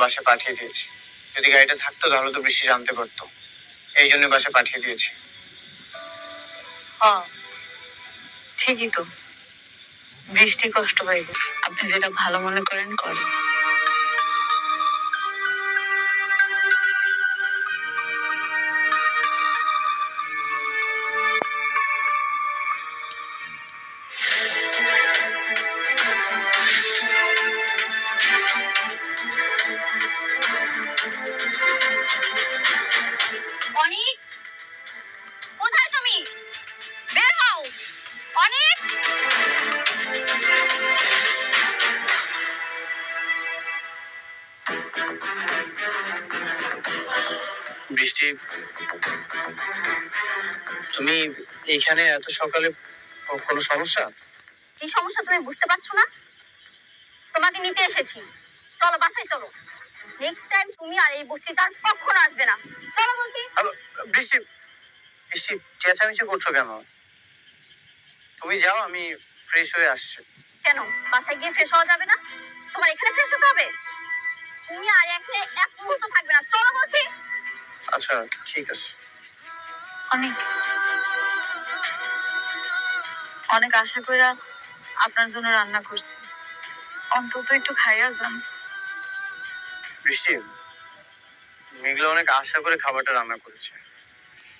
বাসায় পাঠিয়ে দিয়েছি। যদি গাড়িটা থাকতো তাহলে তো বৃষ্টি জানতে পারতো, এই জন্য বাসায় পাঠিয়ে দিয়েছি। হ্যাঁ ঠিকই তো, বৃষ্টি কষ্ট পাইবে। আপনি যেটা ভালো মনে করেন করেন। অনিক, কোথায় তুমি? বের হও অনিক। বৃষ্টি, তুমি এখানে এত সকালে, কোনো সমস্যা? কি সমস্যা তুমি বুঝতে পারছো না? তোমাকে নিতে এসেছি, চলো বাসায় চলো। নেক্সট টাইম তুমি আর এই বস্তিতে আর কখনো আসবে না। চলো বলছি। বৃষ্টি, বৃষ্টি চেঁচামেচি করছো কেন? তুমি যাও, আমি ফ্রেশ হয়ে আসছি। কেন বাসায় গিয়ে ফ্রেশ হওয়া যাবে না? তোমার এখানে ফ্রেশ হতে হবে। তুমি আর এখানে এক মুহূর্ত থাকবে না, চলো বলছি। আচ্ছা ঠিক আছে। অনেক অনেক আশা কইরা আপনার জন্য রান্না করছি, অন্তত একটু খাইয়া যান। বৃষ্টি, মেঘলা অনেক আশা করে খাবারটা রান্না করেছে,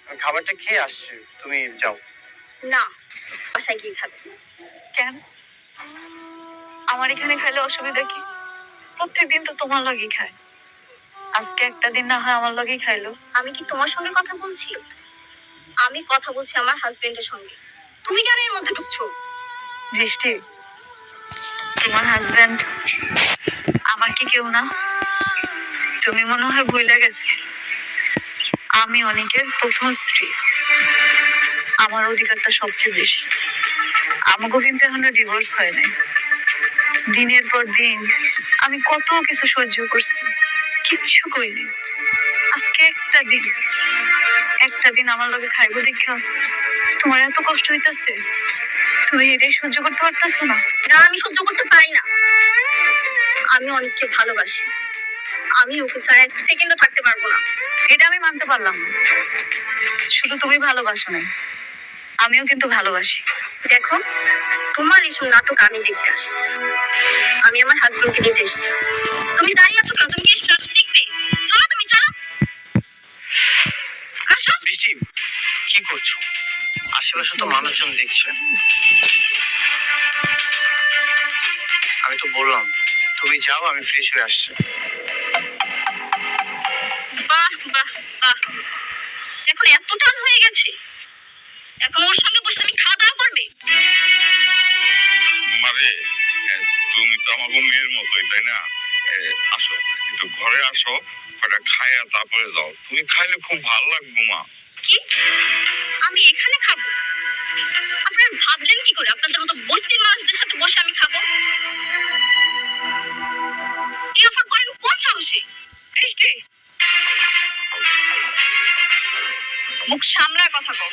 আমি খাবারটা খেয়ে আসছি, তুমি যাও। না, বাসায় গিয়ে খাবে। কেন? আমার এখানে খাইলে অসুবিধা কি? প্রত্যেকদিন তো তোমার লগেই খায়, আজকে একটা দিন না হয় আমার লগেই খাইলো। আমি কি তোমার সঙ্গে কথা বলছি? আমি কথা বলছি আমার হাজবেন্ডের সঙ্গে। তুমি কেন এর মধ্যে ঢুকছো? বৃষ্টি, তোমার হাজবেন্ড আমার কি কেউ না? তুমি মনে হয় ভুলে গেছে, আমি অনেকের প্রথম স্ত্রী, আমার অধিকারটা সবচেয়ে বেশি। আমাকেও কিন্তু এখনো ডিভোর্স হয় নাই। দিনের পর দিন আমি কত কিছু সহ্য করছি, কিচ্ছু করিনি। আজকে একটা দিন আমার লগে খাইবো দেখা তোমার এত কষ্ট হইতেছে, তুমি এটাই সহ্য করতে পারতেছো না? না, আমি সহ্য করতে পারি না। আমি অনেককে ভালোবাসি, আমি ওকে ছাড়া এক সেকেন্ডও থাকতে পারবো না। এটা আমি মানতে পারলাম না। শুধু তুমি ভালোবাসো না, আমিও কিন্তু ভালোবাসি। দেখো, তোমার এইসব নাটক আমি দেখতে আসি, আমি আমার হাজবেন্ডকে নিতে এসেছি। তুমি দাঁড়িয়ে আছো কেন? তুমি কি এসব নাটক দেখবে? চলো, তুমি চলো। আসো। বৃষ্টি, কি করছো? আশেপাশে তো মানুষজন দেখছে। আমি তো বললাম তুমি যাও, আমি ফ্রেশ হয়ে আসছি। বাহ বাহ বাহ, এখন এত টান হয়ে গেছে, এখন ওর সঙ্গে বসে তুমি খাওয়া দাওয়া করবে? মারে, তুমি তো আমার মেয়ের মতোই, তাই না? আসো, একটু ঘরে আসো, কটা খাইয়া তারপরে যাও। তুমি খাইলে খুব ভালো লাগবে মা। কি? আমি এখানে খাবো? আপনারা ভাবলেন কি করে আপনাদের মতো বস্তির মানুষদের সাথে বসে আমি খাবো? এই অফার করেন কোন সাহসে? বৃষ্টি, মুখ সামলায় কথা কও।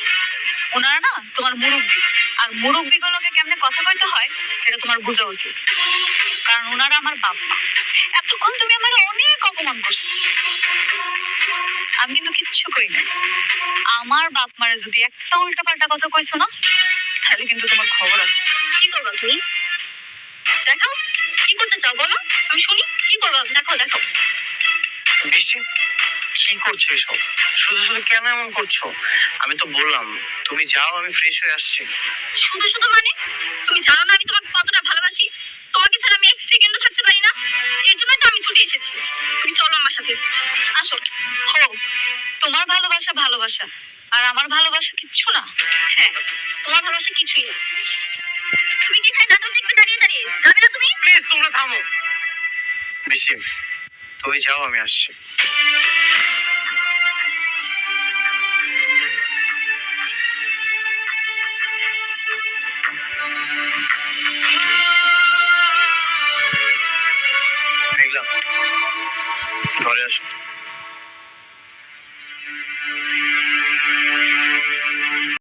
ওনারা না তোমার মুরব্বী, আর মুরব্বী গুলোকে কেমনে কথা কইতে হয় এটা তোমার বোঝা উচিত, কারণ ওনারা আমার বাপ মা। এতক্ষণ তুমি আমার অনেক অপমান করছো, আমি কিন্তু কিচ্ছু কই না। আমার বাপ মারে যদি একটা উল্টা পাল্টা কথা কইছো না, তাহলে কিন্তু তোমার খবর আছে। কি করবা তুমি? দেখাও, কি করতে চাও বলো, আমি শুনি। কি করবা? দেখো দেখো। বৃষ্টি, কি করছো এসব? শুধু শুধু কেন এমন করছো? আমি তো বললাম তুমি যাও, আমি ফ্রেশ হয়ে আসছি। শুধু শুধু মানে? তুমি জানো না আমি তোমাকে কতটা ভালোবাসি? তোমাকে ছাড়া আমি এক সেকেন্ডও থাকতে পারি না। এই জন্যই তো আমি ছুটে এসেছি। তুমি চলো আমার সাথে, আসো। হো, তোমার ভালোবাসা ভালোবাসা, আর আমার ভালোবাসা কিচ্ছু না। হ্যাঁ, তোমার ভালোবাসা কিছুই না। তুমি কি এখানে নাটক দেখবে দাঁড়িয়ে দাঁড়িয়ে? যাবে না তুমি? প্লিজ তোমরা থামো। বৃষ্টি, তুমি যাও, আমি আসছি।